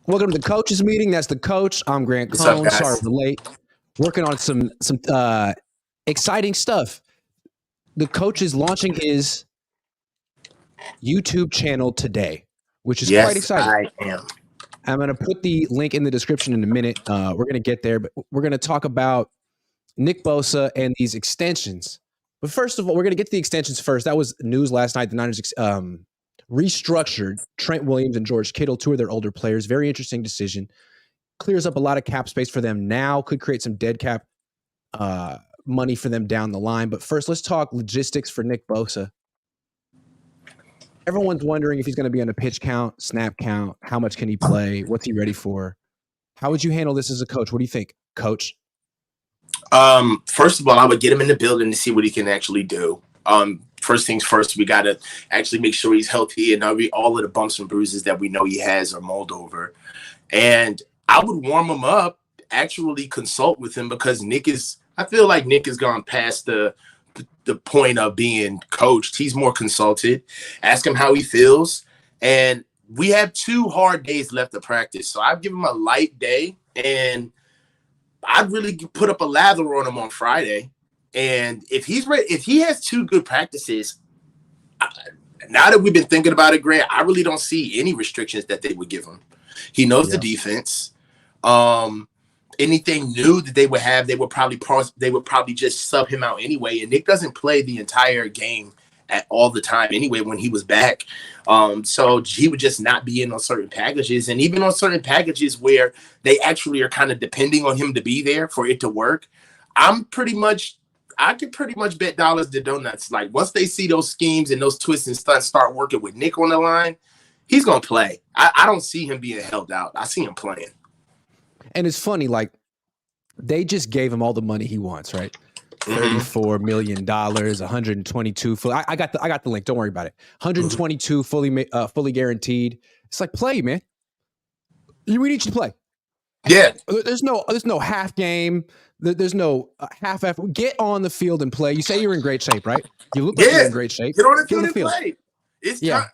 Welcome to the coaches meeting. That's the coach. I'm Grant What's up, Cohn. guys? Sorry for late. Working on some exciting stuff. The coach is launching his YouTube channel today, which is quite exciting. I am. I'm going to put the link in the description in a minute. We're going to get there, but we're going to talk about Nick Bosa and these extensions. But first of all, we're going to get to the extensions first. That was news last night. The Niners restructured Trent Williams and George Kittle, two of their older players. Very interesting decision. Clears up a lot of cap space for them now. Could create some dead cap money for them down the line. But first, let's talk logistics for Nick Bosa. Everyone's wondering if he's going to be on a pitch count, snap count. How much can he play? What's he ready for? How would you handle this as a coach? What do you think, coach? First of all, I would get him in the building to see what he can actually do. First things first, we got to actually make sure he's healthy and all of the bumps and bruises that we know he has are mulled over. And I would warm him up, actually consult with him, because I feel like Nick has gone past the point of being coached. He's more consulted. Ask him how he feels. And we have 2 hard days left to practice. So I'd give him a light day, and I'd really put up a lather on him on Friday. And if he's ready, if he has 2 good practices, now that we've been thinking about it, Grant, I really don't see any restrictions that they would give him. He knows the defense. Anything new that they would have, they would probably just sub him out anyway. And Nick doesn't play the entire game at all the time anyway when he was back. So he would just not be in on certain packages, and even on certain packages where they actually are kind of depending on him to be there for it to work. I could pretty much bet dollars to donuts. Like, once they see those schemes and those twists and stunts start working with Nick on the line, he's going to play. I don't see him being held out. I see him playing. And it's funny, like, they just gave him all the money he wants, right? $34 million, 122. I got the link. Don't worry about it. 122 fully guaranteed. It's like, play, man. We need you to play. Yeah. There's no half game. There's no half effort. Get on the field and play. You say you're in great shape, right? You look like you're in great shape. Get on the field and play. Time.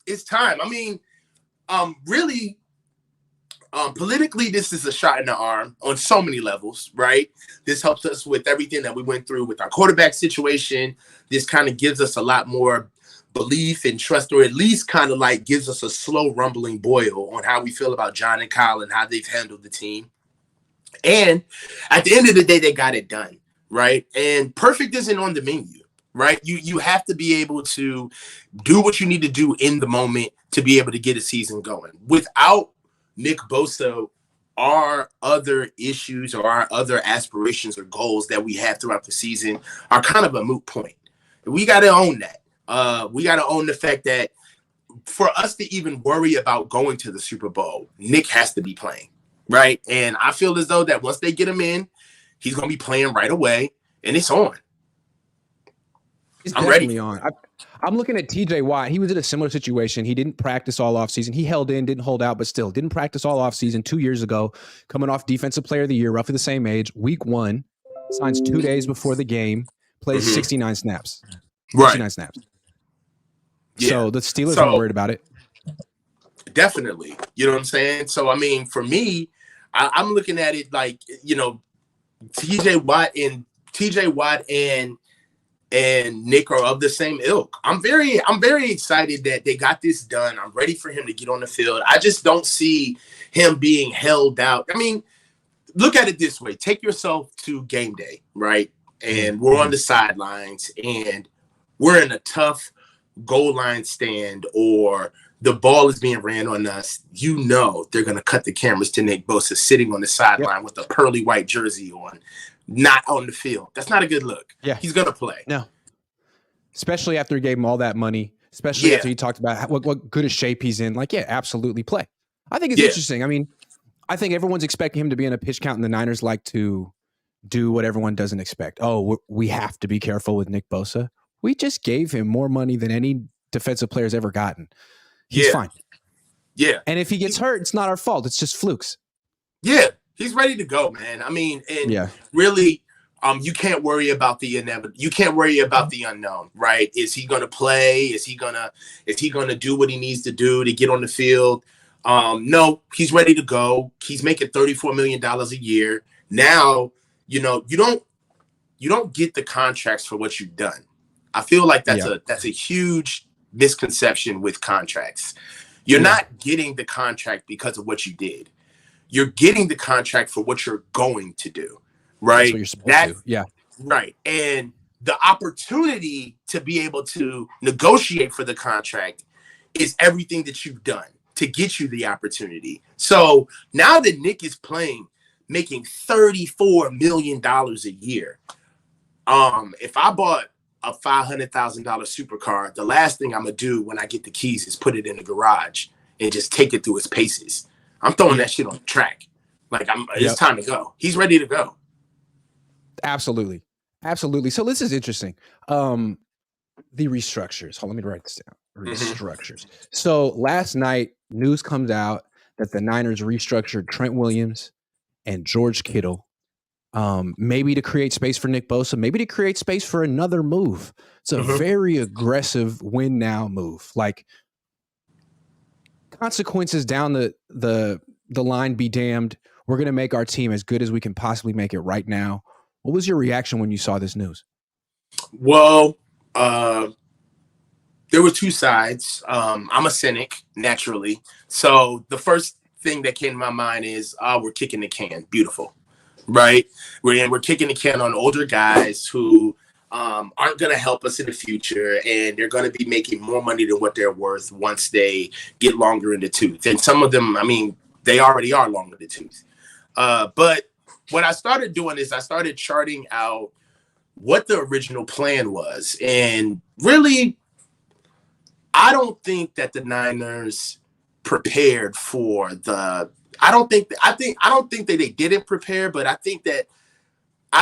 It's time. I mean, really, politically, this is a shot in the arm on so many levels, right? This helps us with everything that we went through with our quarterback situation. This kind of gives us a lot more belief and trust, or at least kind of like gives us a slow rumbling boil on how we feel about John and Kyle and how they've handled the team. And at the end of the day, they got it done, right? And perfect isn't on the menu, right? You have to be able to do what you need to do in the moment to be able to get a season going. Without Nick Bosa, our other issues or our other aspirations or goals that we have throughout the season are kind of a moot point. We got to own that. We got to own the fact that for us to even worry about going to the Super Bowl, Nick has to be playing, right? And I feel as though that once they get him in, he's going to be playing right away, and it's on. I'm ready. I'm looking at TJ Watt. He was in a similar situation. He didn't practice all offseason. He held in, didn't hold out, but still didn't practice all offseason 2 years ago, coming off Defensive Player of the Year, roughly the same age. Week 1, signs 2 days before the game, plays 69 snaps. Right. 69 snaps. Yeah. So the Steelers aren't worried about it. Definitely. You know what I'm saying? So, I mean, for me, I'm looking at it like, you know, TJ Watt and Nick are of the same ilk. I'm very excited that they got this done. I'm ready for him to get on the field. I just don't see him being held out. I mean, look at it this way. Take yourself to game day, right? And we're on the sidelines and we're in a tough goal line stand, or the ball is being ran on us. You know they're going to cut the cameras to Nick Bosa sitting on the sideline with a pearly white jersey on, not on the field. That's not a good look. Yeah. He's going to play. No. Especially after he gave him all that money, especially after he talked about what good a shape he's in. Like, yeah, absolutely play. I think it's interesting. I mean, I think everyone's expecting him to be in a pitch count, and the Niners like to do what everyone doesn't expect. Oh, we have to be careful with Nick Bosa. We just gave him more money than any defensive player's ever gotten. He's fine. Yeah. And if he gets hurt, it's not our fault. It's just flukes. Yeah. He's ready to go, man. I mean, and really, you can't worry about the inevitable. You can't worry about the unknown, right? Is he going to play? Is he gonna do what he needs to do to get on the field? No, he's ready to go. He's making $34 million a year. Now, you don't get the contracts for what you've done. I feel like that's a huge misconception with contracts. You're not getting the contract because of what you did. You're getting the contract for what you're going to do, right? That's what you're supposed to. Yeah. Right. And the opportunity to be able to negotiate for the contract is everything that you've done to get you the opportunity. So now that Nick is playing, making $34 million a year, if I bought a $500,000 supercar, the last thing I'm going to do when I get the keys is put it in the garage and just take it through its paces. I'm throwing that shit on the track. Like, it's time to go. He's ready to go. Absolutely. Absolutely. So this is interesting. The restructures. Hold on, let me write this down. Restructures. So last night, news comes out that the Niners restructured Trent Williams and George Kittle, maybe to create space for Nick Bosa, maybe to create space for another move. It's a very aggressive win now move. Like, consequences down the line be damned. We're going to make our team as good as we can possibly make it right now. What was your reaction when you saw this news? Well, there were two sides. I'm a cynic, naturally. So the first thing that came to my mind is, we're kicking the can. Beautiful, right? We're kicking the can on older guys who aren't going to help us in the future, and they're going to be making more money than what they're worth once they get longer in the tooth. And some of them, I mean, they already are long in the tooth. But what I started doing is I started charting out what the original plan was. And really, I don't think that the Niners prepared for I don't think that they didn't prepare, but I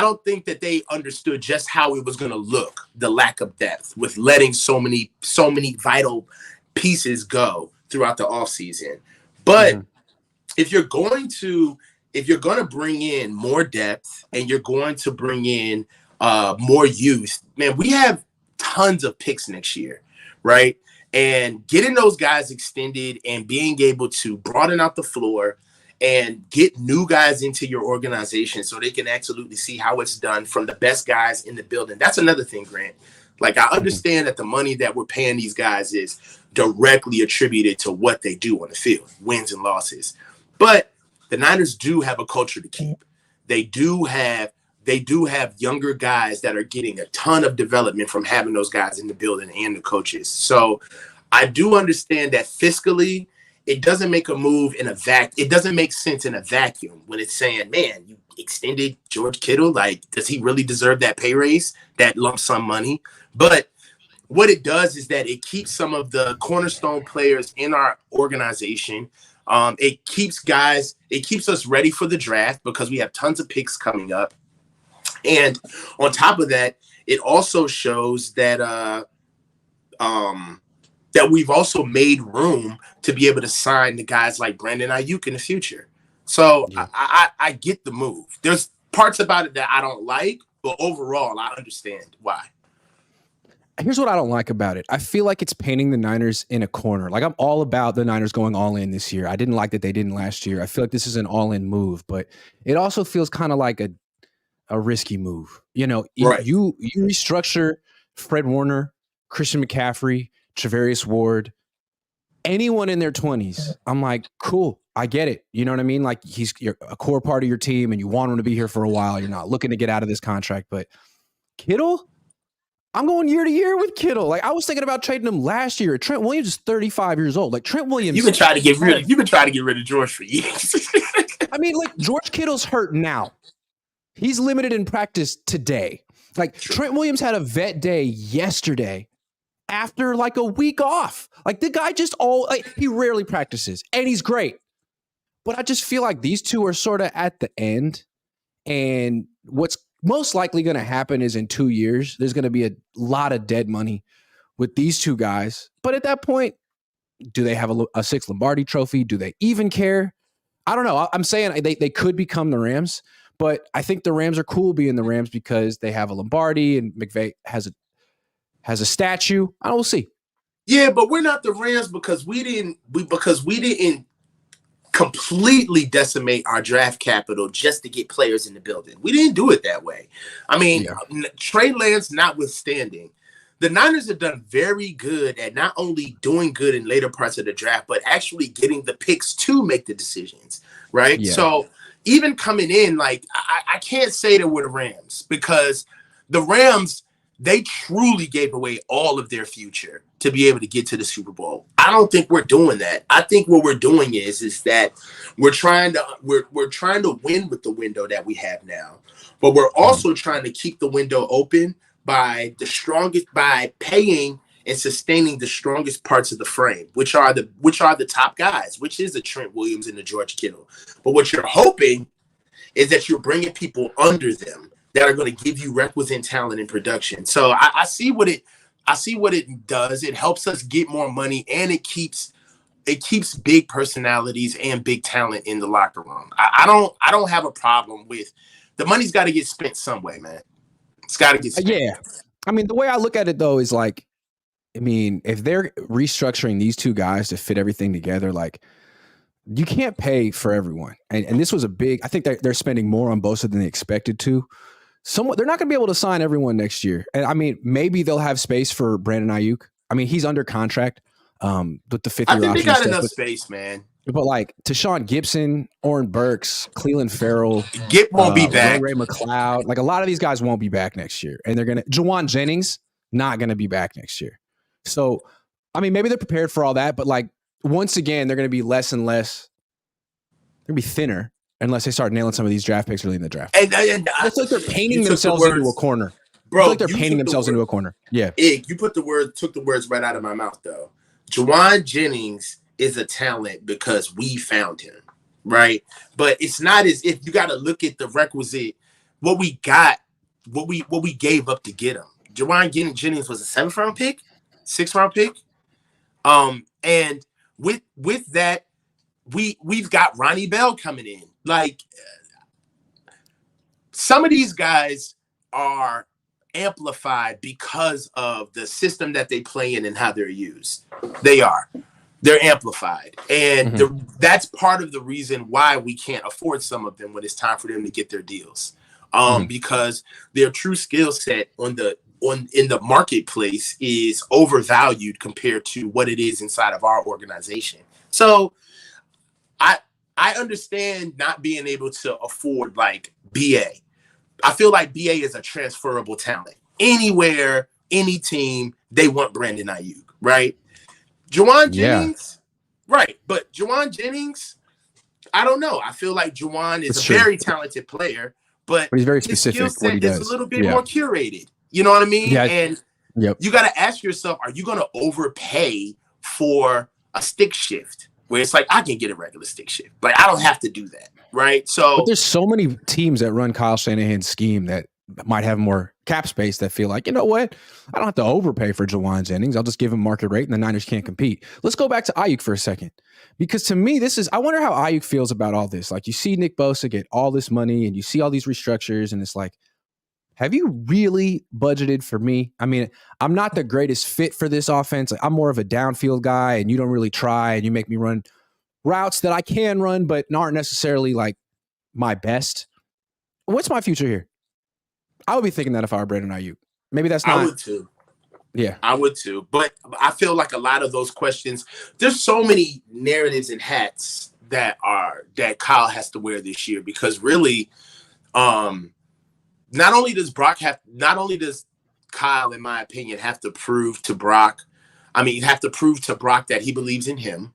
don't think that they understood just how it was going to look, the lack of depth with letting so many vital pieces go throughout the offseason. But if you're going to bring in more depth and you're going to bring in more youth, man, we have tons of picks next year, right? And getting those guys extended and being able to broaden out the floor and get new guys into your organization so they can absolutely see how it's done from the best guys in the building. That's another thing, Grant. Like, I understand that the money that we're paying these guys is directly attributed to what they do on the field, wins and losses. But the Niners do have a culture to keep. They do have younger guys that are getting a ton of development from having those guys in the building and the coaches. So I do understand that fiscally, it doesn't make a move in a vacuum. It doesn't make sense in a vacuum when it's saying, man, you extended George Kittle. Like, does he really deserve that pay raise, that lump sum money? But what it does is that it keeps some of the cornerstone players in our organization. It keeps us ready for the draft because we have tons of picks coming up. And on top of that, it also shows that that we've also made room to be able to sign the guys like Brandon Ayuk in the future. So I get the move. There's parts about it that I don't like, but overall, I understand why. Here's what I don't like about it. I feel like it's painting the Niners in a corner. Like, I'm all about the Niners going all in this year. I didn't like that they didn't last year. I feel like this is an all-in move, but it also feels kind of like a risky move. You know, right. you restructure Fred Warner, Christian McCaffrey, Travarius Ward, anyone in their 20s. I'm like, cool. I get it. You know what I mean? Like, you're a core part of your team and you want him to be here for a while. You're not looking to get out of this contract, but Kittle, I'm going year to year with Kittle. Like, I was thinking about trading him last year. Trent Williams is 35 years old. Like, Trent Williams. You've been trying to get rid of George for years. I mean, like, George Kittle's hurt now. He's limited in practice today. Like, Trent Williams had a vet day yesterday after like a week off. Like, the guy he rarely practices and he's great. But I just feel like these two are sort of at the end. And what's most likely going to happen is in 2 years, there's going to be a lot of dead money with these two guys. But at that point, do they have a 6th Lombardi trophy? Do they even care? I don't know. I'm saying they could become the Rams, but I think the Rams are cool being the Rams because they have a Lombardi and McVay has a statue. We'll see. Yeah, but we're not the Rams because we didn't completely decimate our draft capital just to get players in the building. We didn't do it that way. I mean, Trey Lance notwithstanding, the Niners have done very good at not only doing good in later parts of the draft, but actually getting the picks to make the decisions, right? Yeah. So even coming in, like, I can't say that we're the Rams because the Rams, they truly gave away all of their future to be able to get to the Super Bowl. I don't think we're doing that. I think what we're doing is that we're trying to win with the window that we have now, but we're also trying to keep the window open by paying and sustaining the strongest parts of the frame, which are the top guys, which is the Trent Williams and the George Kittle. But what you're hoping is that you're bringing people under them that are going to give you requisite talent and production. So I see what it does. It helps us get more money, and it keeps big personalities and big talent in the locker room. I don't have a problem with the money's got to get spent some way, man. It's got to get spent. Yeah. I mean, the way I look at it though is like, I mean, if they're restructuring these two guys to fit everything together, like you can't pay for everyone. And this was I think they're spending more on Bosa than they expected to. They're not going to be able to sign everyone next year. And I mean, maybe they'll have space for Brandon Ayuk. I mean, he's under contract with the 5th year option. I think they got enough space, man. But like Tashawn Gibson, Oren Burks, Cleveland Farrell, Gip won't be back. Ray McLeod, like a lot of these guys won't be back next year. And Jawan Jennings, not going to be back next year. So, I mean, maybe they're prepared for all that, but like once again, they're going to be less and less. They're going to be thinner unless they start nailing some of these draft picks early in the draft. And it's like they're painting themselves into a corner. Bro, it's like they're painting themselves into a corner. Yeah. You took the words right out of my mouth, though. Jawan Jennings is a talent because we found him, right? But it's not as if you got to look at the requisite, what we got, what we gave up to get him. Jawan Jennings was a 7th round pick, 6th round pick. And with that, we've got Ronnie Bell coming in. Like, some of these guys are amplified because of the system that they play in and how they're used. They're amplified. And that's part of the reason why we can't afford some of them when it's time for them to get their deals. Because their true skill set in the marketplace is overvalued compared to what it is inside of our organization. So I understand not being able to afford like BA. I feel like BA is a transferable talent. Anywhere, any team, they want Brandon Ayuk, right? Jawan Jennings, right. But Jawan Jennings, I don't know. I feel like Jawan is a very talented player, but he's very specific. His skill set is a little bit more curated. You know what I mean? Yeah. And you got to ask yourself, are you going to overpay for a stick shift? Where it's like, I can get a regular stick shift, but I don't have to do that, right? So, but there's so many teams that run Kyle Shanahan's scheme that might have more cap space that feel like, you know what? I don't have to overpay for Jawan Jennings. I'll just give him market rate and the Niners can't compete. Let's go back to Ayuk for a second. Because to me, I wonder how Ayuk feels about all this. Like you see Nick Bosa get all this money and you see all these restructures and it's like, have you really budgeted for me? I mean, I'm not the greatest fit for this offense. I'm more of a downfield guy and you don't really try and you make me run routes that I can run, but aren't necessarily like my best. What's my future here? I would be thinking that if I were Brandon Ayuk. Maybe that's not. I would too. Yeah. I would too. But I feel like a lot of those questions, there's so many narratives and hats that Kyle has to wear this year because really, not only does Kyle, in my opinion, have to prove to Brock that he believes in him.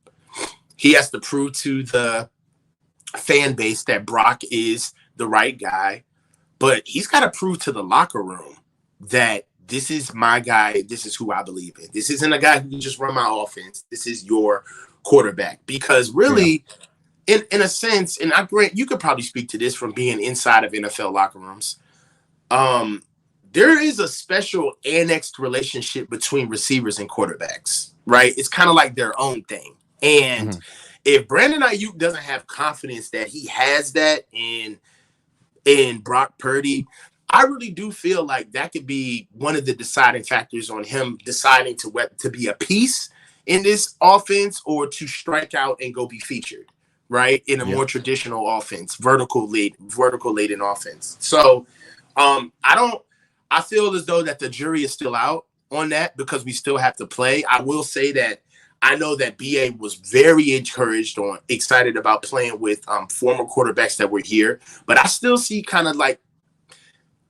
He has to prove to the fan base that Brock is the right guy, but he's got to prove to the locker room that this is my guy. This is who I believe in. This isn't a guy who can just run my offense. This is your quarterback. Because really, in a sense, and I grant you could probably speak to this from being inside of NFL locker rooms. There is a special annexed relationship between receivers and quarterbacks, right? It's kind of like their own thing. And if Brandon Ayuk doesn't have confidence that he has that in Brock Purdy, I really do feel like that could be one of the deciding factors on him deciding to be a piece in this offense or to strike out and go be featured, right? In a more traditional offense, vertical laden offense. So I feel as though that the jury is still out on that because we still have to play. I will say that I know that BA was very excited about playing with former quarterbacks that were here, but I still see kind of like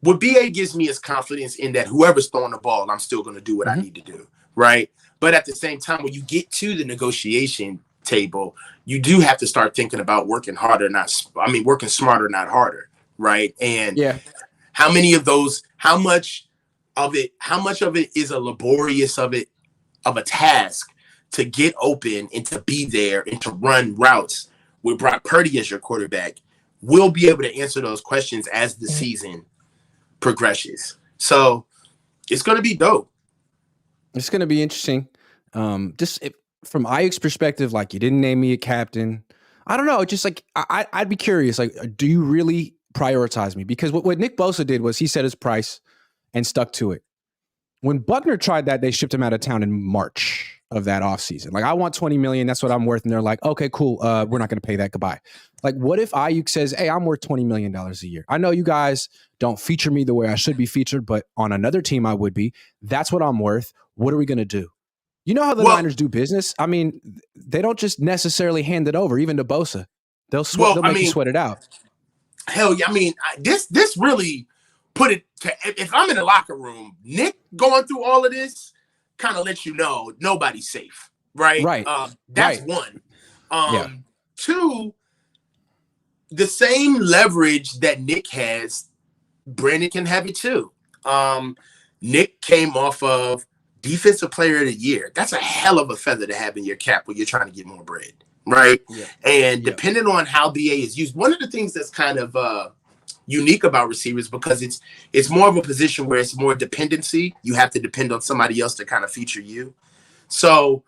what BA gives me is confidence in that whoever's throwing the ball, I'm still going to do what I need to do, right? But at the same time, when you get to the negotiation table, you do have to start thinking about working smarter, not harder, right? And how much of it is a laborious of a task to get open and to be there and to run routes with Brock Purdy as your quarterback. We'll be able to answer those questions as the season progresses. So it's going to be dope. It's going to be interesting. From Ayuk's perspective, like, you didn't name me a captain. I don't know. Just like, I'd be curious, like, do you really prioritize me? Because what Nick Bosa did was he set his price and stuck to it. When Buckner tried that, they shipped him out of town in March of that offseason. Like, I want $20 million. That's what I'm worth. And they're like, okay, cool. We're not going to pay that. Goodbye. Like, what if Ayuk says, hey, I'm worth $20 million a year. I know you guys don't feature me the way I should be featured, but on another team I would be. That's what I'm worth. What are we going to do? You know how the Niners do business? I mean, they don't just necessarily hand it over, even to Bosa. They'll make you sweat it out. Hell yeah. I mean, this really put it to, if I'm in the locker room, Nick going through all of this kind of lets you know nobody's safe, right? Right. That's one. Two, the same leverage that Nick has, Brandon can have it too. Nick came off of Defensive Player of the Year. That's a hell of a feather to have in your cap when you're trying to get more bread, right? Yeah. And depending on how BA is used, one of the things that's kind of unique about receivers, because it's more of a position where it's more dependency. You have to depend on somebody else to kind of feature you. So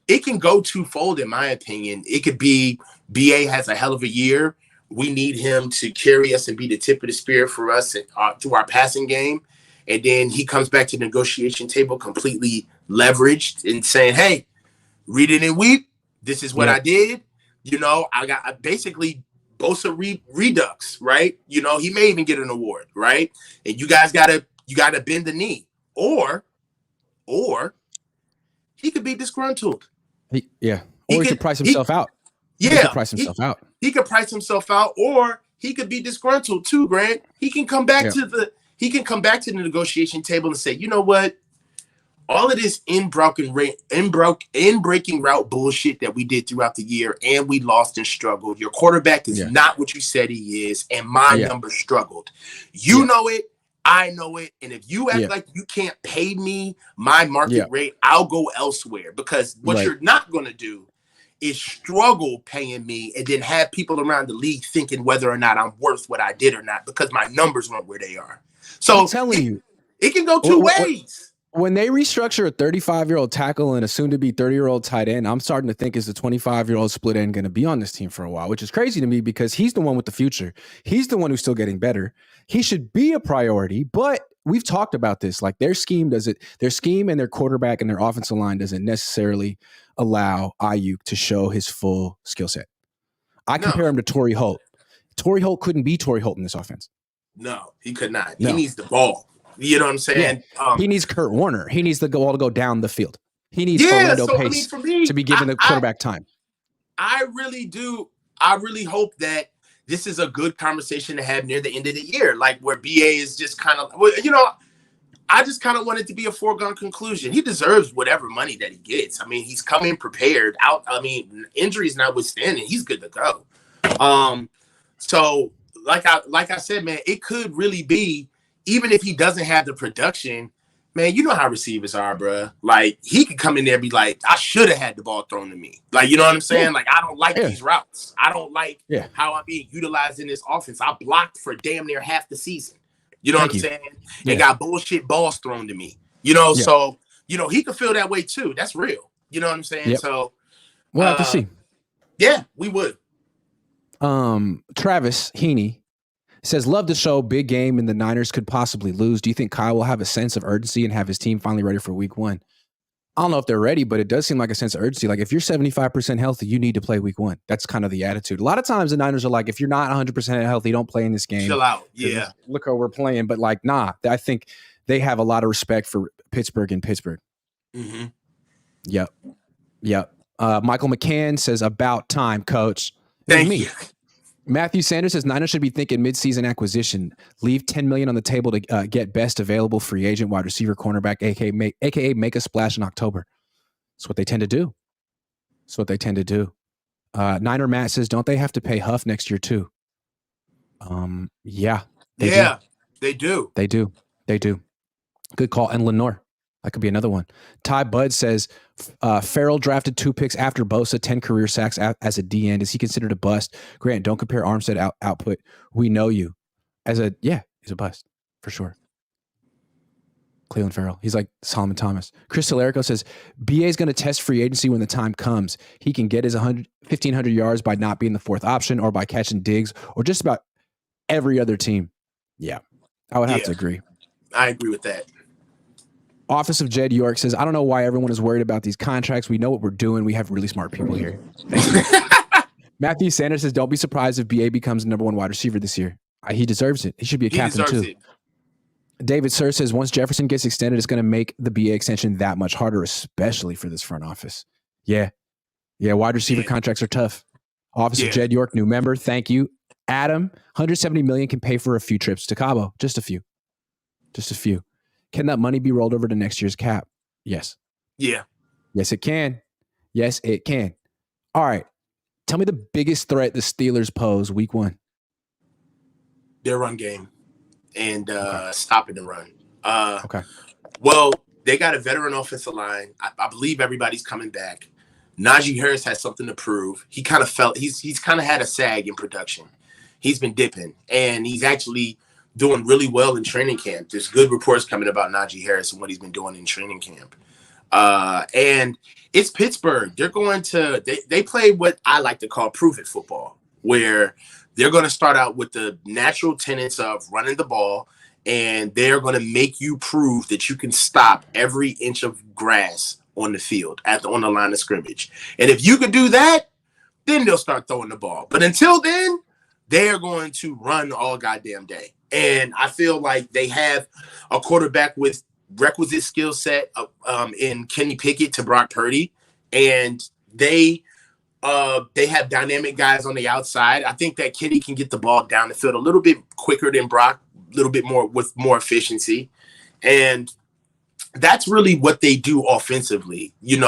it can go twofold, in my opinion. It could be BA has a hell of a year. We need him to carry us and be the tip of the spear for us through our passing game. And then he comes back to the negotiation table completely leveraged and saying, hey, read it and weep. This is what I did. You know, I basically Bosa Redux, right? You know, he may even get an award, right? And you guys gotta bend the knee. Or he could be disgruntled. Or he could price himself out. Yeah. He could price himself out. He could price himself out, or he could be disgruntled too, Grant. He can come back to the negotiation table and say, you know what? All of this in breaking route bullshit that we did throughout the year, and we lost and struggled. Your quarterback is not what you said he is, and my numbers struggled. You know it, I know it, and if you act like you can't pay me my market rate, I'll go elsewhere. Because what you're not going to do is struggle paying me and then have people around the league thinking whether or not I'm worth what I did or not because my numbers weren't where they are. So I'm telling you, it can go two ways. When they restructure a 35-year-old tackle and a soon-to-be 30-year-old tight end, I'm starting to think, is the 25-year-old split end going to be on this team for a while, which is crazy to me because he's the one with the future. He's the one who's still getting better. He should be a priority, but we've talked about this. Like, their scheme and their quarterback and their offensive line doesn't necessarily allow Ayuk to show his full skill set. I compare him to Torrey Holt. Torrey Holt couldn't be Torrey Holt in this offense. No, he could not. No. He needs the ball. You know what I'm saying? Yeah. He needs Kurt Warner. He needs the ball to go down the field. He needs Orlando Pace to be given the quarterback time. I really do. I really hope that this is a good conversation to have near the end of the year, like where BA is just kind of, you know, I just kind of want it to be a foregone conclusion. He deserves whatever money that he gets. I mean, he's coming prepared out. I mean, injuries notwithstanding, he's good to go. So like I said, man, it could really be, even if he doesn't have the production, man, you know how receivers are, bro. Like, he could come in there and be like, I should have had the ball thrown to me. Like, you know what I'm saying? Like, I don't like these routes. I don't like how I'm being utilized in this offense. I blocked for damn near half the season. You know what I'm saying? And got bullshit balls thrown to me. You know, so, you know, he could feel that way too. That's real. You know what I'm saying? So we'll have to see. Yeah, we would. Travis Heaney says, love the show. Big game and the Niners could possibly lose. Do you think Kyle will have a sense of urgency and have his team finally ready for week 1? I don't know if they're ready, but it does seem like a sense of urgency. Like if you're 75% healthy, you need to play week 1. That's kind of the attitude. A lot of times the Niners are like, if you're not 100% healthy, don't play in this game. Chill out. Yeah. Look how we're playing. But like, nah, I think they have a lot of respect for Pittsburgh and Pittsburgh. Mm-hmm. Yep. Michael McCann says, about time, coach. Thank you. Matthew Sanders says Niners should be thinking midseason acquisition. Leave $10 million on the table to get best available free agent wide receiver cornerback, aka make a splash in October. That's what they tend to do. Niner Matt says, don't they have to pay Huff next year too? Yeah. They do. They do. Good call. And Lenore. That could be another one. Ty Budd says, Farrell drafted 2 picks after Bosa, 10 career sacks as a D end. Is he considered a bust? Grant, don't compare Armstead output. We know you. He's a bust for sure. Cleveland Farrell. He's like Solomon Thomas. Chris Telerico says, BA is going to test free agency when the time comes. He can get his 1,500 yards by not being the 4th option or by catching digs or just about every other team. Yeah, I would have to agree. I agree with that. Office of Jed York says, I don't know why everyone is worried about these contracts. We know what we're doing. We have really smart people here. Matthew Sanders says, don't be surprised if BA becomes the number 1 wide receiver this year. He deserves it. He should be a captain too. David Sir says, once Jefferson gets extended, it's going to make the BA extension that much harder, especially for this front office. Yeah. Wide receiver contracts are tough. Office of Jed York, new member. Thank you. Adam, $170 million can pay for a few trips to Cabo. Just a few. Can that money be rolled over to next year's cap? Yes. Yeah. Yes, it can. All right. Tell me the biggest threat the Steelers pose week 1. Their run game and stopping the run. Okay. Well, they got a veteran offensive line. I believe everybody's coming back. Najee Harris has something to prove. He kind of felt he's kind of had a sag in production. He's been dipping, and he's actually doing really well in training camp. There's good reports coming about Najee Harris and what he's been doing in training camp. And it's Pittsburgh. They're going to they play what I like to call prove it football, where they're going to start out with the natural tenets of running the ball, and they're going to make you prove that you can stop every inch of grass on the field on the line of scrimmage. And if you could do that, then they'll start throwing the ball. But until then, they're going to run all goddamn day. And I feel like they have a quarterback with requisite skill set in Kenny Pickett to Brock Purdy. And they have dynamic guys on the outside. I think that Kenny can get the ball down the field a little bit quicker than Brock, a little bit more with more efficiency. And that's really what they do offensively. They're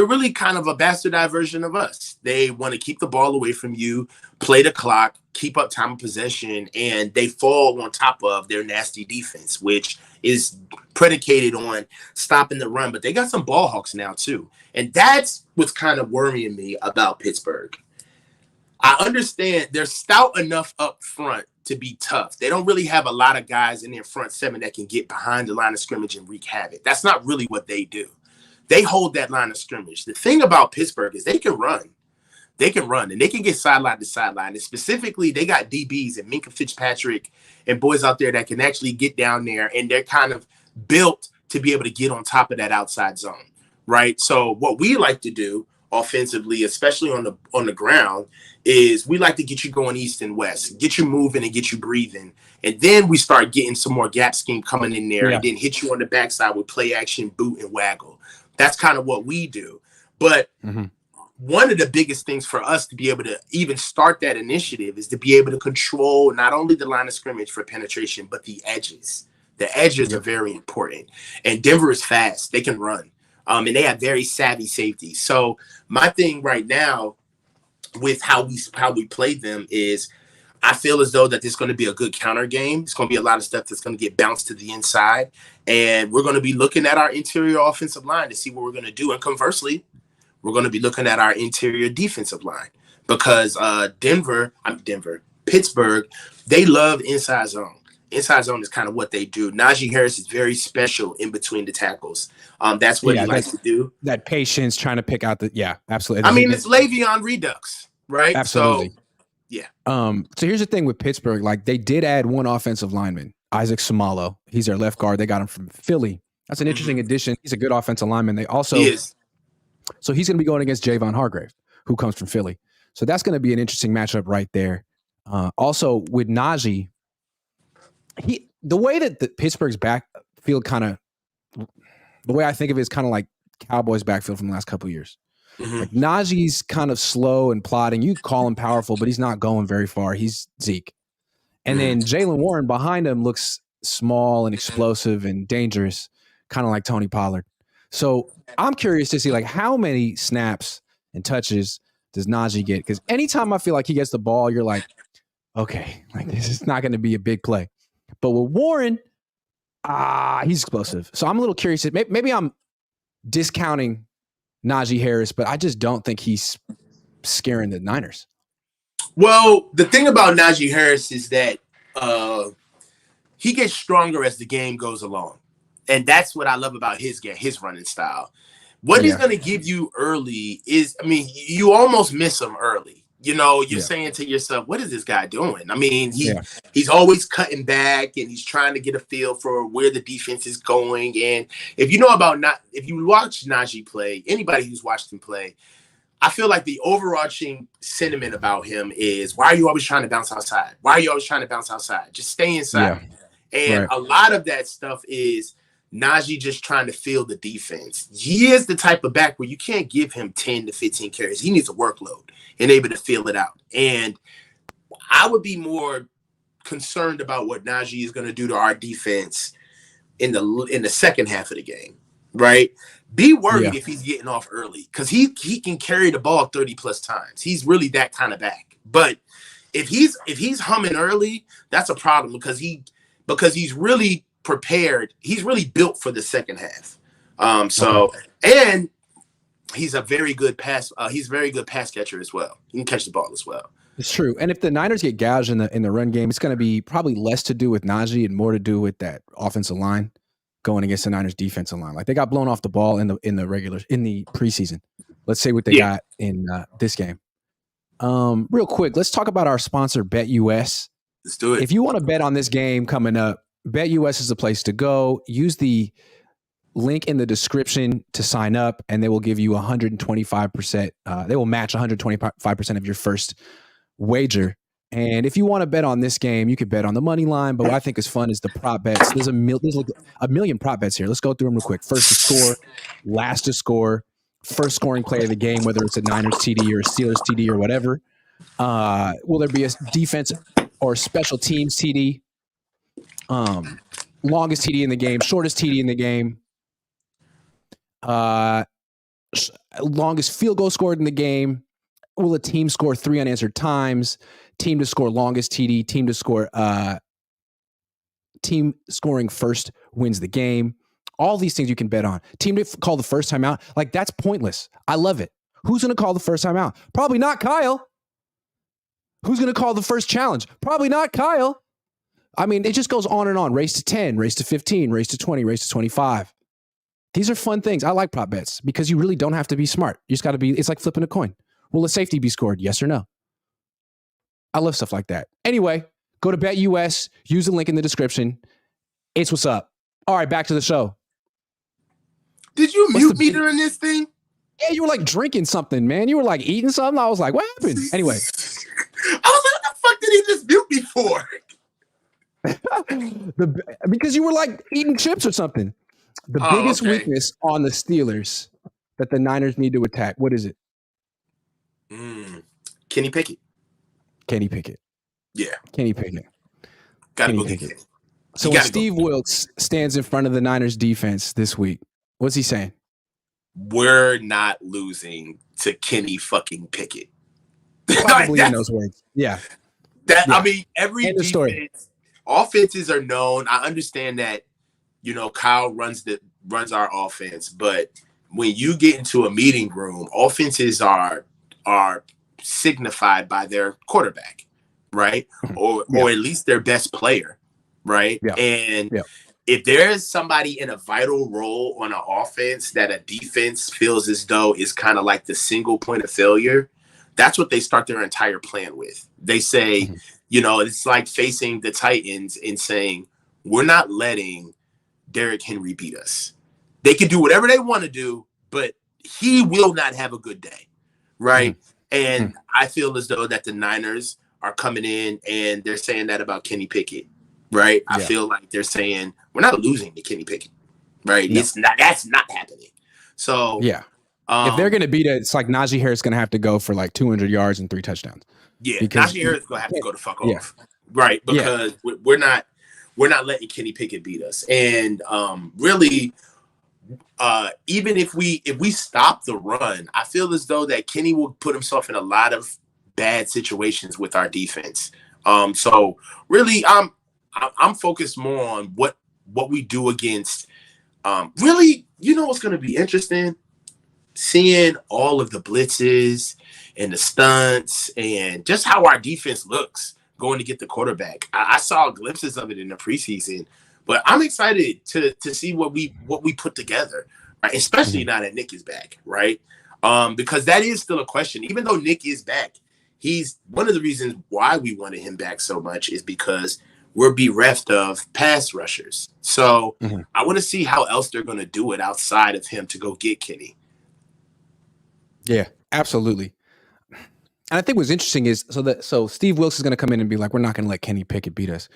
really kind of a bastardized version of us. They want to keep the ball away from you, play the clock, keep up time of possession, and they fall on top of their nasty defense, which is predicated on stopping the run. But they got some ball hawks now too. And that's what's kind of worrying me about Pittsburgh. I understand they're stout enough up front to be tough. They don't really have a lot of guys in their front 7 that can get behind the line of scrimmage and wreak havoc. That's not really what they do. They hold that line of scrimmage. The thing about Pittsburgh is they can run. And they can get sideline to sideline. And specifically, they got DBs and Minkah Fitzpatrick and boys out there that can actually get down there, and they're kind of built to be able to get on top of that outside zone, right? So what we like to do offensively, especially on the ground, is we like to get you going east and west, get you moving and get you breathing. And then we start getting some more gap scheme coming in there and then hit you on the backside with play action, boot, and waggle. That's kind of what we do. But one of the biggest things for us to be able to even start that initiative is to be able to control not only the line of scrimmage for penetration, but the edges. The edges are very important. And Denver is fast. They can run. And they have very savvy safeties. So my thing right now with how we play them is I feel as though that there's going to be a good counter game. It's going to be a lot of stuff that's going to get bounced to the inside. And we're going to be looking at our interior offensive line to see what we're going to do. And conversely, we're going to be looking at our interior defensive line because Pittsburgh, they love inside zone. Inside zone is kind of what they do. Najee Harris is very special in between the tackles. That's what he likes to do. That patience, trying to pick out absolutely. I mean, it's Le'Veon Redux, right? Absolutely. So, yeah. So here's the thing with Pittsburgh. Like, they did add one offensive lineman, Isaac Samalo. He's their left guard. They got him from Philly. That's an interesting addition. He's a good offensive lineman. They also, so he's going to be going against Javon Hargrave, who comes from Philly. So that's going to be an interesting matchup right there. Also with Najee, the way that the Pittsburgh's backfield the way I think of it is kind of like Cowboys backfield from the last couple of years. Like, Najee's kind of slow and plodding. You call him powerful, but he's not going very far. He's Zeke. And then Jaylen Warren behind him looks small and explosive and dangerous, kind of like Tony Pollard. So I'm curious to see, like, how many snaps and touches does Najee get? Because anytime I feel like he gets the ball, you're like, okay, like, this is not going to be a big play. But with Warren, he's explosive. So I'm a little curious. Maybe I'm discounting Najee Harris, but I just don't think he's scaring the Niners. Well, the thing about Najee Harris is that he gets stronger as the game goes along. And that's what I love about his game, his running style. What he's going to give you early is, I mean, you almost miss him early. You know, you're saying to yourself, what is this guy doing? I mean, he's always cutting back and he's trying to get a feel for where the defense is going. And if you watch Najee play, anybody who's watched him play, I feel like the overarching sentiment about him is, why are you always trying to bounce outside? Why are you always trying to bounce outside? Just stay inside. And a lot of that stuff is Najee just trying to feel the defense. He is the type of back where you can't give him 10 to 15 carries. He needs a workload and able to feel it out. And I would be more concerned about what Najee is going to do to our defense in the second half of the game, right? Be worried if he's getting off early, because he can carry the ball 30 plus times. He's really that kind of back. But if he's humming early, that's a problem, because he's really prepared. He's really built for the second half. And he's a very good pass. He's a very good pass catcher as well. He can catch the ball as well. It's true. And if the Niners get gouged in the run game, it's going to be probably less to do with Najee and more to do with that offensive line going against the Niners defensive line. Like, they got blown off the ball in the preseason. Let's say what they got in this game. Real quick, let's talk about our sponsor, BetUS. Let's do it. If you want to bet on this game coming up, BetUS is the place to go. Use the link in the description to sign up, and they will give you 125%. They will match 125% of your first wager. And if you want to bet on this game, you could bet on the money line. But what I think is fun is the prop bets. There's like a million prop bets here. Let's go through them real quick. First to score, last to score, first scoring play of the game, whether it's a Niners TD or a Steelers TD or whatever. Will there be a defense or special teams TD? Longest TD in the game, shortest TD in the game, longest field goal scored in the game. Will a team score 3 unanswered times? Team to score longest TD, team scoring first wins the game. All these things you can bet on. Team to call the first time out. Like, that's pointless. I love it. Who's going to call the first time out? Probably not Kyle. Who's going to call the first challenge? Probably not Kyle. I mean, it just goes on and on. Race to 10, race to 15, race to 20, race to 25. These are fun things. I like prop bets because you really don't have to be smart. You just got to be, it's like flipping a coin. Will a safety be scored? Yes or no? I love stuff like that. Anyway, go to BetUS, use the link in the description. It's what's up. All right, back to the show. Did you mute me during this thing? Yeah, you were like drinking something, man. You were like eating something. I was like, what happened? Anyway. I was like, what the fuck did he just mute me for? Because you were like eating chips or something. The biggest weakness on the Steelers that the Niners need to attack, what is it? Kenny Pickett. Kenny Pickett. Yeah. Kenny Pickett. Gotta go get Kenny. So when Steve Wilkes stands in front of the Niners defense this week, what's he saying? We're not losing to Kenny fucking Pickett. Probably in those words. Yeah. I mean, every defense, offenses are known. I understand that, Kyle runs our offense, but when you get into a meeting room, offenses are signified by their quarterback, right? Or at least their best player. right? Yeah. And Yeah. if there is somebody in a vital role on an offense that a defense feels as though is kind of like the single point of failure, that's what they start their entire plan with. They say, it's like facing the Titans and saying, we're not letting Derrick Henry beat us. They can do whatever they want to do, but he will not have a good day, right? And I feel as though that the Niners are coming in and they're saying that about Kenny Pickett, right? I feel like they're saying we're not losing to Kenny Pickett, right? No. That's not happening. So if they're going to beat it, it's like Najee Harris going to have to go for like 200 yards and 3 touchdowns. Yeah, because Najee Harris is going to have to go the fuck off, right? Because we're not letting Kenny Pickett beat us, and really. Even if we stop the run, I feel as though that Kenny will put himself in a lot of bad situations with our defense. So really, I'm focused more on what we do against. Really, what's going to be interesting? Seeing all of the blitzes and the stunts and just how our defense looks going to get the quarterback. I saw glimpses of it in the preseason. But I'm excited to see what we put together, right? Especially now that Nick is back, right? Because that is still a question. Even though Nick is back, he's one of the reasons why we wanted him back so much is because we're bereft of pass rushers. So I want to see how else they're going to do it outside of him to go get Kenny. Yeah, absolutely. And I think what's interesting is so Steve Wilks is going to come in and be like, we're not going to let Kenny Pickett beat us.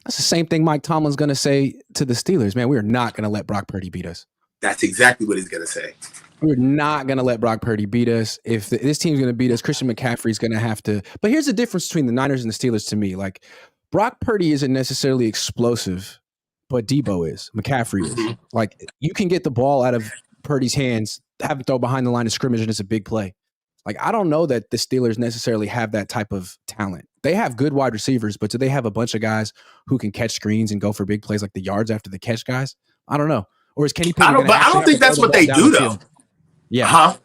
That's the same thing Mike Tomlin's going to say to the Steelers. Man, we're not going to let Brock Purdy beat us. That's exactly what he's going to say. We're not going to let Brock Purdy beat us. If this team's going to beat us, Christian McCaffrey's going to have to. But here's the difference between the Niners and the Steelers to me. Like, Brock Purdy isn't necessarily explosive, but Debo is. McCaffrey is. Like, you can get the ball out of Purdy's hands, have him throw behind the line of scrimmage, and it's a big play. Like, I don't know that the Steelers necessarily have that type of talent. They have good wide receivers, but do they have a bunch of guys who can catch screens and go for big plays like the yards after the catch guys? I don't know. Or is Kenny Pickett? I don't think that's what they do, though. Yeah.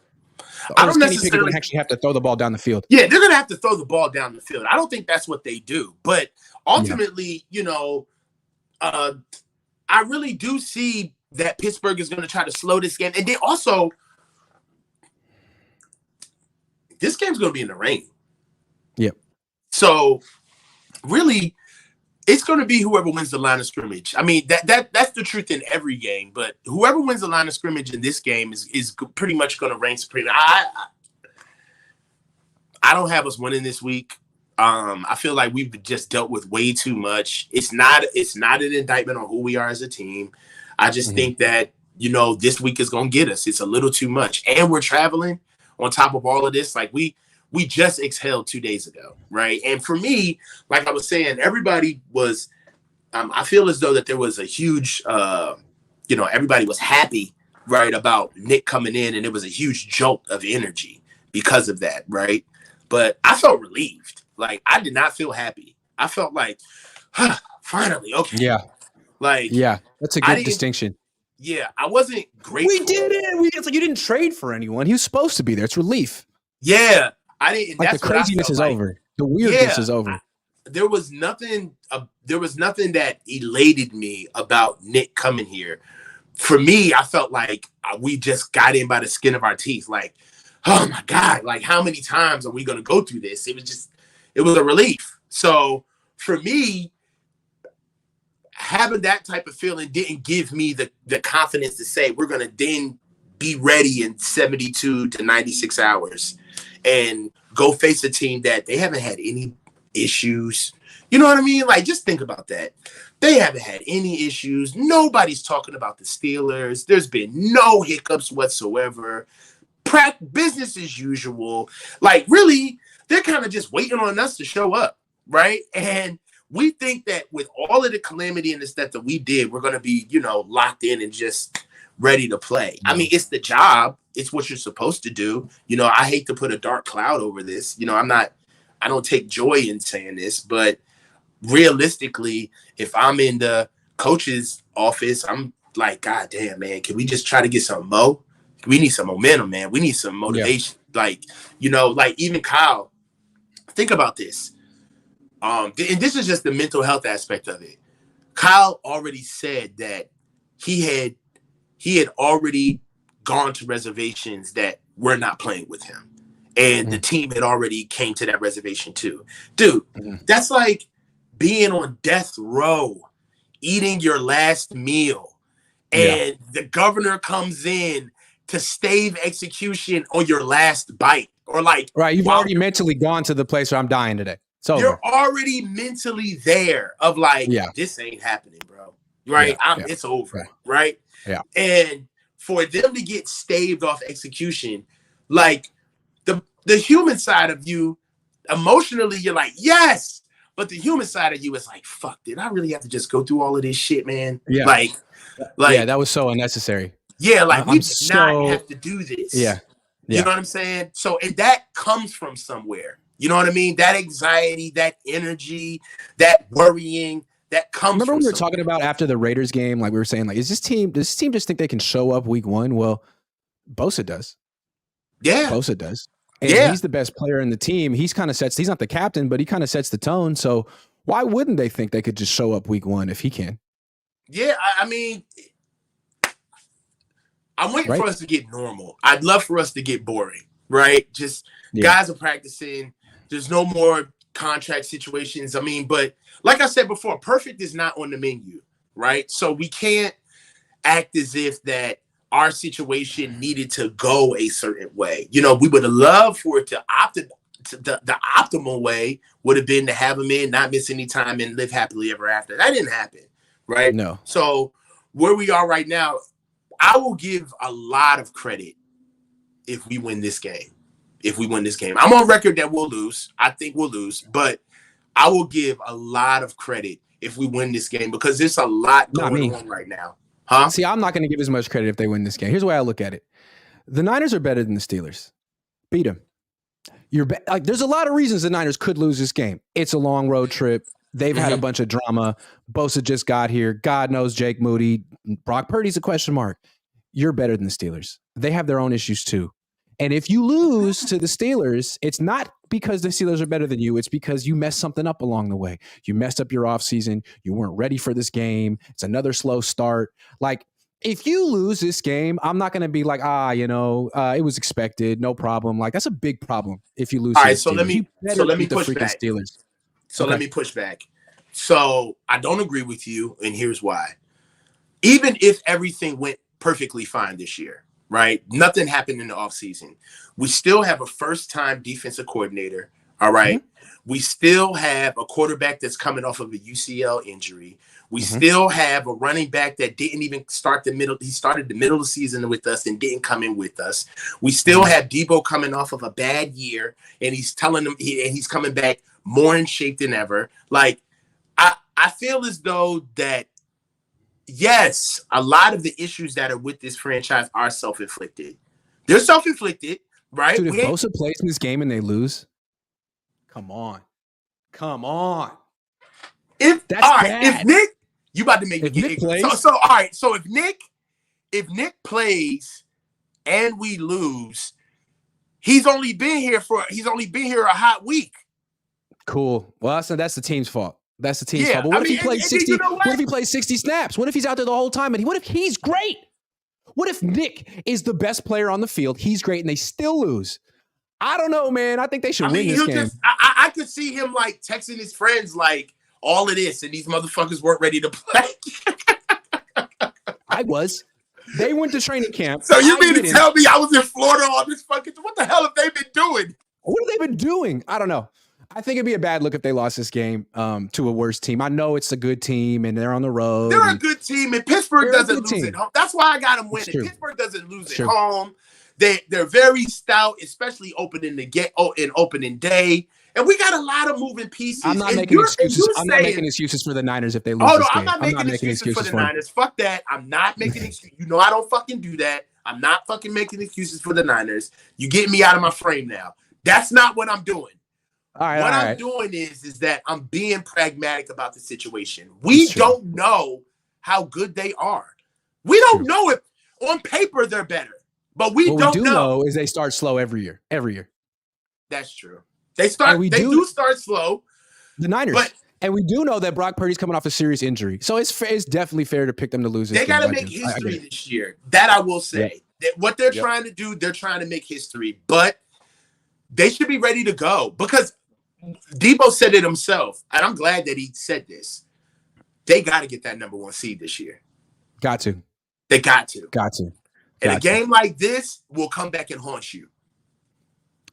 I don't necessarily actually have to throw the ball down the field. Yeah, they're going to have to throw the ball down the field. I don't think that's what they do. But ultimately, I really do see that Pittsburgh is going to try to slow this game. And then also, this game's going to be in the rain. Yep. So, really, it's going to be whoever wins the line of scrimmage. I mean, that's the truth in every game. But whoever wins the line of scrimmage in this game is pretty much going to reign supreme. I don't have us winning this week. I feel like we've just dealt with way too much. It's not an indictment on who we are as a team. I just think that, this week is going to get us. It's a little too much. And we're traveling on top of all of this. Like, we just exhaled 2 days ago, right? And for me, like I was saying, everybody was I feel as though that there was a huge, everybody was happy, right, about Nick coming in, and it was a huge jolt of energy because of that, right? But I felt relieved. Like, I did not feel happy. I felt like, finally, okay. Yeah. Like, yeah, that's a good distinction. Yeah, I wasn't grateful. We did it. It's like you didn't trade for anyone. He was supposed to be there. It's relief. Yeah, I didn't. Like, that's the craziness is over. The weirdness is over. There was nothing. There was nothing that elated me about Nick coming here. For me, I felt like we just got in by the skin of our teeth. Like, oh my God! Like, how many times are we going to go through this? It was a relief. So for me, having that type of feeling didn't give me the confidence to say we're going to then be ready in 72 to 96 hours and go face a team that they haven't had any issues. You know what I mean? Like, just think about that. They haven't had any issues. Nobody's talking about the Steelers. There's been no hiccups whatsoever. Business as usual. Like, really, they're kind of just waiting on us to show up, right? And we think that with all of the calamity and the stuff that we did, we're going to be, locked in and just ready to play. I mean, it's the job. It's what you're supposed to do. I hate to put a dark cloud over this. I don't take joy in saying this, but realistically, if I'm in the coach's office, I'm like, God damn, man, can we just try to get some mo? We need some momentum, man. We need some motivation. Yeah. Like even Kyle, think about this. And this is just the mental health aspect of it. Kyle already said that he had already gone to reservations that were not playing with him. And the team had already came to that reservation too. Dude, that's like being on death row, eating your last meal, and the governor comes in to stave execution on your last bite. Or like, right, you've already mentally gone to the place where I'm dying today. It's over. You're already mentally there of like, this ain't happening, bro. Right? It's over. Right? Yeah. And for them to get staved off execution, like the human side of you, emotionally, you're like, yes. But the human side of you is like, fuck, did I really have to just go through all of this shit, man? Yeah. Like, that was so unnecessary. Yeah, like we did not have to do this. Yeah. You know what I'm saying? So, and that comes from somewhere. You know what I mean? That anxiety, that energy, that worrying, that comes Remember from we were talking about after the Raiders game, like we were saying, like, does this team just think they can show up week one? Well, Bosa does. Yeah. Bosa does. And he's the best player in the team. He's not the captain, but he kind of sets the tone. So why wouldn't they think they could just show up week one if he can? Yeah, I mean, I'm waiting for us to get normal. I'd love for us to get boring, right? Just guys are practicing. There's no more contract situations. I mean, but like I said before, perfect is not on the menu, right? So we can't act as if that our situation needed to go a certain way. You know, we would have loved for it to the optimal way would have been to have him in, not miss any time, and live happily ever after. That didn't happen, right? No. So where we are right now, I will give a lot of credit if we win this game. I'm on record that we'll lose. I think we'll lose, but I will give a lot of credit if we win this game because there's a lot going on right now. Huh? See, I'm not going to give as much credit if they win this game. Here's the way I look at it. The Niners are better than the Steelers. Beat them. There's a lot of reasons the Niners could lose this game. It's a long road trip. They've had a bunch of drama. Bosa just got here. God knows Jake Moody. Brock Purdy's a question mark. You're better than the Steelers. They have their own issues too. And if you lose to the Steelers, it's not because the Steelers are better than you. It's because you messed something up along the way. You messed up your offseason. You weren't ready for this game. It's another slow start. Like, if you lose this game, I'm not going to be like, it was expected. No problem. Like, that's a big problem if you lose. All right, so let me push back. Steelers. Let me push back. So I don't agree with you, and here's why. Even if everything went perfectly fine this year, right? Nothing happened in the offseason. We still have a first-time defensive coordinator, all right? We still have a quarterback that's coming off of a UCL injury. We still have a running back that didn't even start the middle. He started the middle of the season with us and didn't come in with us. We still have Debo coming off of a bad year, and he's telling him he's coming back more in shape than ever. Like, I feel as though that, yes, a lot of the issues that are with this franchise are self-inflicted. They're self-inflicted, right? Dude, if Bosa plays in this game and they lose, come on. If Nick, you about to make me get plays. So all right. So if Nick plays and we lose, he's only been here a hot week. Cool. Well, that's the team's fault. That's the team's fault. But what if he plays 60? What if he plays 60 snaps? What if he's out there the whole time? And what if he's great? What if Nick is the best player on the field? He's great, and they still lose. I don't know, man. I think they should win this game. I could see him like texting his friends like all of this, and these motherfuckers weren't ready to play. I was. They went to training camp. So you mean to tell me I was in Florida on this fucking? What the hell have they been doing? What have they been doing? I don't know. I think it'd be a bad look if they lost this game to a worse team. I know it's a good team, and they're on the road. They're a good team, and Pittsburgh doesn't lose at home. That's why I got them winning. Pittsburgh doesn't lose at home. They're very stout, especially opening day. And we got a lot of moving pieces. I'm not making excuses. I'm not making excuses for the Niners if they lose this game. I'm not making excuses for the Niners. Fuck that. I'm not making excuses. You know I don't fucking do that. I'm not fucking making excuses for the Niners. You get me out of my frame now. That's not what I'm doing. What I'm doing is that I'm being pragmatic about the situation. We don't know how good they are. We don't know if on paper they're better, but we don't know. What we do know is they start slow every year. That's true. They do start slow. The Niners. But And we do know that Brock Purdy's coming off a serious injury. So it's definitely fair to pick them to lose this They game. got to make history this year. That I will say. Yep. That what they're trying to do, they're trying to make history. But they should be ready to go. Because Debo said it himself. And I'm glad that he said this. They got to get that number 1 seed this year. Got to. They got to. Got to. And a game like this will come back and haunt you.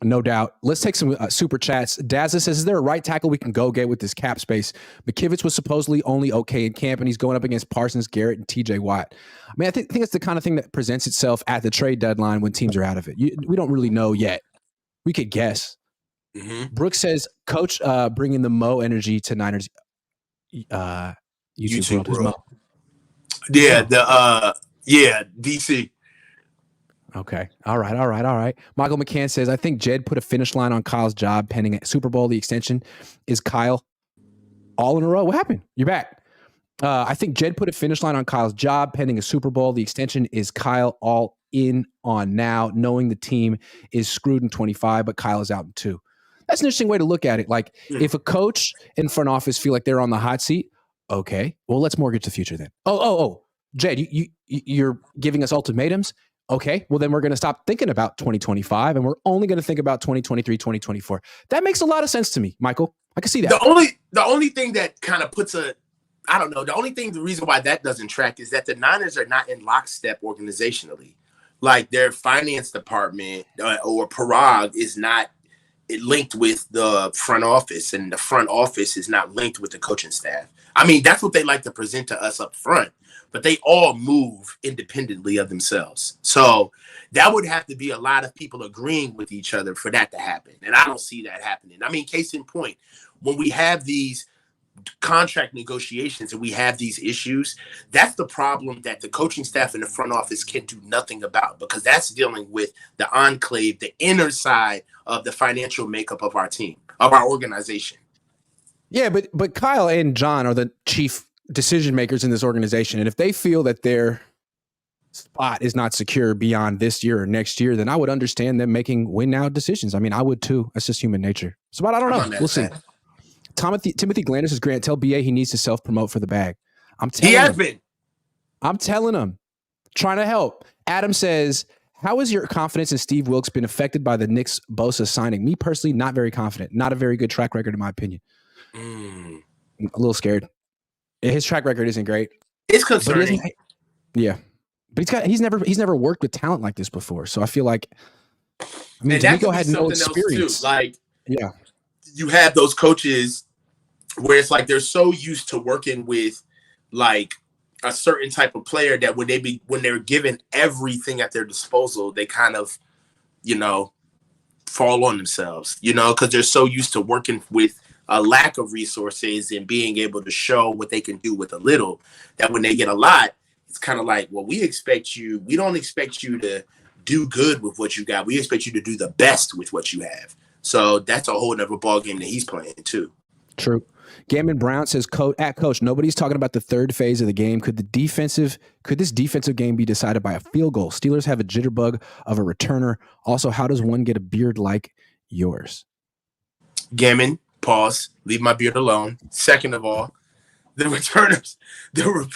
No doubt. Let's take some super chats. Dazza says, is there a right tackle we can go get with this cap space? McKivitz was supposedly only okay in camp, and he's going up against Parsons, Garrett, and TJ Watt. I mean, I think it's the kind of thing that presents itself at the trade deadline when teams are out of it. We don't really know yet. We could guess. Mm-hmm. Brooks says, Coach bringing the Mo energy to Niners YouTube world. Yeah, DC. Okay. All right. Michael McCann says, I think Jed put a finish line on Kyle's job pending a Super Bowl. The extension is Kyle all in a row. What happened? You're back. I think Jed put a finish line on Kyle's job pending a Super Bowl. The extension is Kyle all in on now, knowing the team is screwed in 25, but Kyle is out in 2. That's an interesting way to look at it. Like if a coach in front office feel like they're on the hot seat, okay, well, let's mortgage the future then. Oh, Jed, you're giving us ultimatums. Okay, well, then we're going to stop thinking about 2025 and we're only going to think about 2023, 2024. That makes a lot of sense to me, Michael. I can see that. The only thing that kind of puts the reason why that doesn't track is that the Niners are not in lockstep organizationally. Like their finance department or Parag is not linked with the front office, and the front office is not linked with the coaching staff. I mean, that's what they like to present to us up front. But they all move independently of themselves. So that would have to be a lot of people agreeing with each other for that to happen. And I don't see that happening. I mean, case in point, when we have these contract negotiations and we have these issues, that's the problem that the coaching staff and the front office can do nothing about, because that's dealing with the enclave, the inner side of the financial makeup of our team, of our organization. Yeah, but Kyle and John are the chief decision makers in this organization, and if they feel that their spot is not secure beyond this year or next year, then I would understand them making win now decisions. I mean, I would too. That's just human nature. So, but I don't know. We'll see. Timothy Glanders says, Grant, tell BA he needs to self-promote for the bag. I'm telling him. Trying to help. Adam says, how has your confidence in Steve Wilkes been affected by the Knicks Bosa signing? Me personally, not very confident. Not a very good track record in my opinion. I'm a little scared. His track record isn't great. It's concerning. But he's never worked with talent like this before. So I feel like, I mean, D'Amico had no experience. Like, you have those coaches where it's like they're so used to working with like a certain type of player that when they're given everything at their disposal, they kind of, fall on themselves, because they're so used to working with a lack of resources and being able to show what they can do with a little, that when they get a lot, it's kind of like, well, we don't expect you to do good with what you got. We expect you to do the best with what you have. So that's a whole nother ball game that he's playing too. True. Gammon Brown says, Coach, nobody's talking about the third phase of the game. Could this defensive game be decided by a field goal? Steelers have a jitterbug of a returner. Also, how does one get a beard like yours? Gammon. Pause. Leave my beard alone. Second of all, the returners. The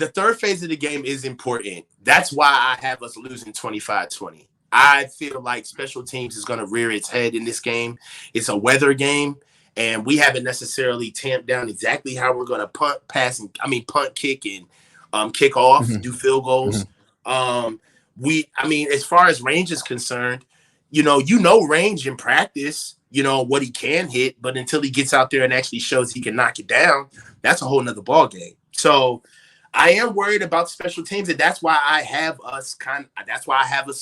third phase of the game is important. That's why I have us losing 25-20. I feel like special teams is going to rear its head in this game. It's a weather game, and we haven't necessarily tamped down exactly how we're going to punt, kick, and kick off, do field goals. As far as range is concerned, range in practice, what he can hit, but until he gets out there and actually shows he can knock it down, that's a whole nother ball game. So I am worried about special teams, and that's why I have us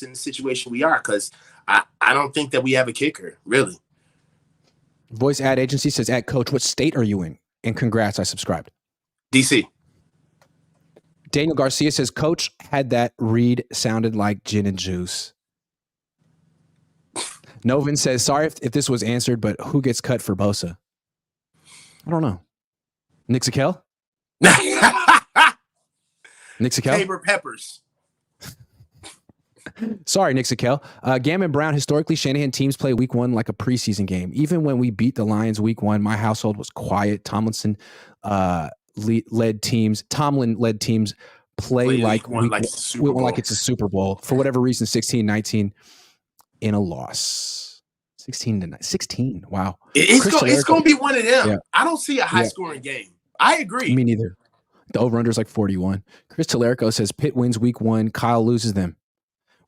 in the situation we are, because I don't think that we have a kicker, really. Voice ad agency says, Coach, what state are you in? And congrats, I subscribed. DC. Daniel Garcia says, Coach had that read sounded like gin and juice. Novin says, sorry if this was answered, but who gets cut for Bosa? I don't know. Nick Zakel? Nick Zakel? Tabor Peppers. Sorry, Nick Sikel. Gammon Brown, historically, Shanahan teams play week 1 like a preseason game. Even when we beat the Lions week 1, my household was quiet. Tomlin led teams play like week one like it's a Super Bowl. For whatever reason, 16-19 in a loss. 16. Wow. It's going to be one of them. Yeah. I don't see a high-scoring game. I agree. Me neither. The over-under is like 41. Chris Tallarico says Pitt wins week 1. Kyle loses them.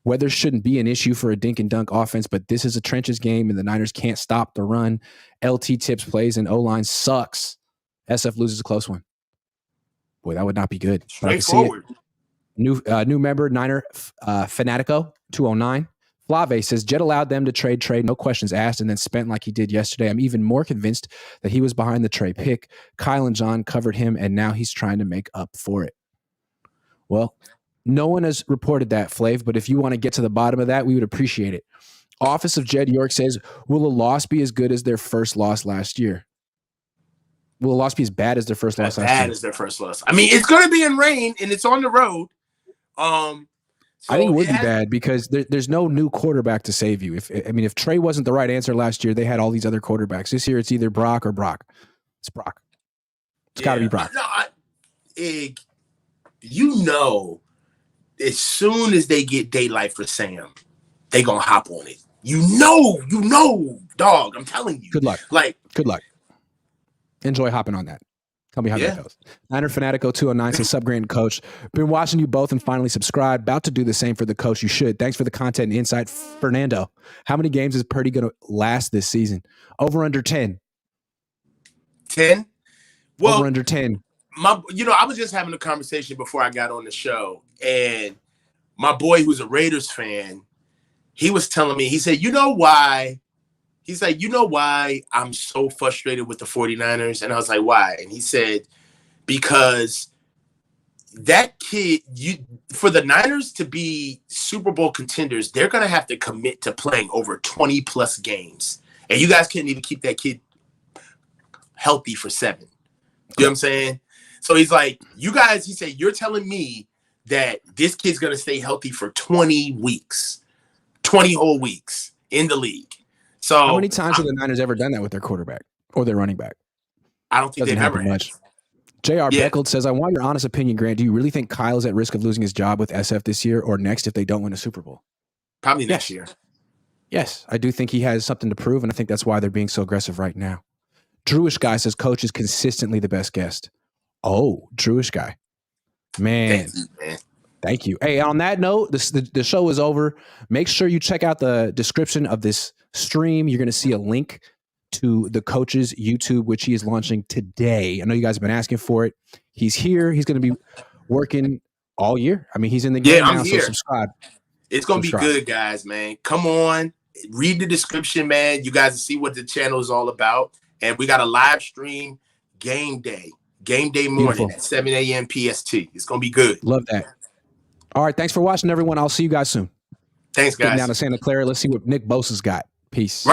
Weather shouldn't be an issue for a dink and dunk offense, but this is a trenches game and the Niners can't stop the run. LT tips plays and O-line sucks. SF loses a close one. Boy, that would not be good. Straightforward. New member, Niner Fanatico 209. Flave says Jet allowed them to trade, no questions asked, and then spent like he did yesterday. I'm even more convinced that he was behind the trade pick. Kyle and John covered him, and now he's trying to make up for it. Well, no one has reported that, Flav, but if you want to get to the bottom of that, we would appreciate it. Office of Jed York says, will a loss be as good as their first loss last year? Will a loss be as bad as their first loss last year? As bad as their first loss. I mean, it's going to be in rain, and it's on the road. I think it would be bad because there's no new quarterback to save you. If Trey wasn't the right answer last year, they had all these other quarterbacks. This year, it's either Brock or Brock. It's Brock. It's got to be Brock. No, as soon as they get daylight for Sam, they gonna hop on it. You know, dog. I'm telling you. Good luck. Good luck. Enjoy hopping on that. Tell me how that goes. Niner Fanatico 209 says, Sub Grand Coach. Been watching you both and finally subscribed. About to do the same for the coach. You should. Thanks for the content and insight. Fernando, how many games is Purdy going to last this season? Over under 10. 10? Well, over under 10. I was just having a conversation before I got on the show, and my boy who's a Raiders fan, he was telling me, he said, you know why? He's like, you know why I'm so frustrated with the 49ers? And I was like, why? And he said, because that kid, for the Niners to be Super Bowl contenders, they're going to have to commit to playing over 20-plus games. And you guys can't even keep that kid healthy for 7. You know what I'm saying? So he's like, you guys, he said, you're telling me that this kid's going to stay healthy for 20 weeks, 20 whole weeks in the league. So how many times have the Niners ever done that with their quarterback or their running back? I don't think they've ever much. J.R. Beckled says, I want your honest opinion, Grant. Do you really think Kyle is at risk of losing his job with SF this year or next if they don't win a Super Bowl? Probably next year. Yes, I do think he has something to prove, and I think that's why they're being so aggressive right now. Drewish Guy says, Coach is consistently the best guest. Oh, Drewish Guy. Man. Thank you, man. Thank you. Hey, on that note, the show is over. Make sure you check out the description of this stream. You're going to see a link to the coach's YouTube, which he is launching today. I know you guys have been asking for it. He's here. He's going to be working all year. I mean, he's in the game now, so subscribe. It's going to be good, guys, man. Come on. Read the description, man. You guys see what the channel is all about. And we got a live stream game day morning at 7 a.m. PST. It's going to be good. Love that. All right. Thanks for watching, everyone. I'll see you guys soon. Thanks, guys. Getting down to Santa Clara. Let's see what Nick Bosa's got. Peace.